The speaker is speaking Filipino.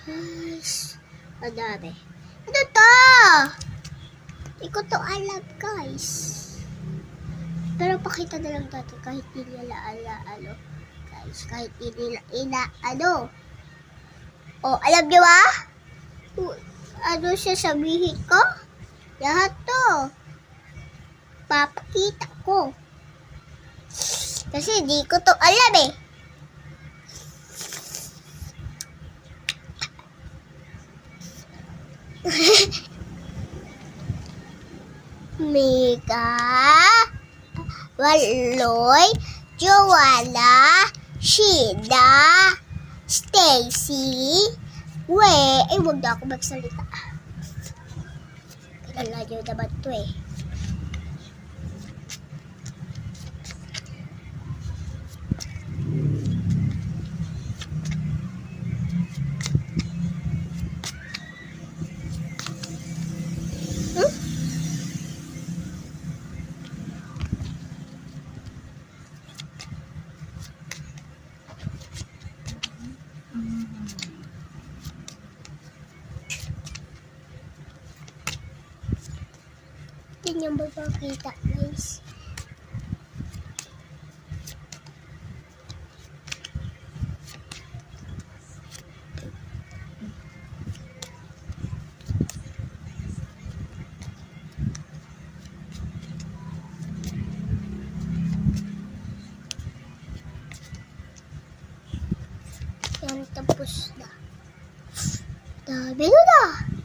Guys, madami. Ano to? Hindi ko to alam, guys. Pero pakita na lang natin kahit hindi nila ano. Guys, kahit hindi nila ano. O, alam niyo ba? Ano siya sabihin ko? Lahat to. Papakita ko. Kasi hindi ko to alam eh. Mika, Waloy, Joanna, Sheila, Stacy, huwag na ako magsalita. Kilala niyo naman to eh. Hindi niyo makakita, guys. Yan, tapos na. Dami na.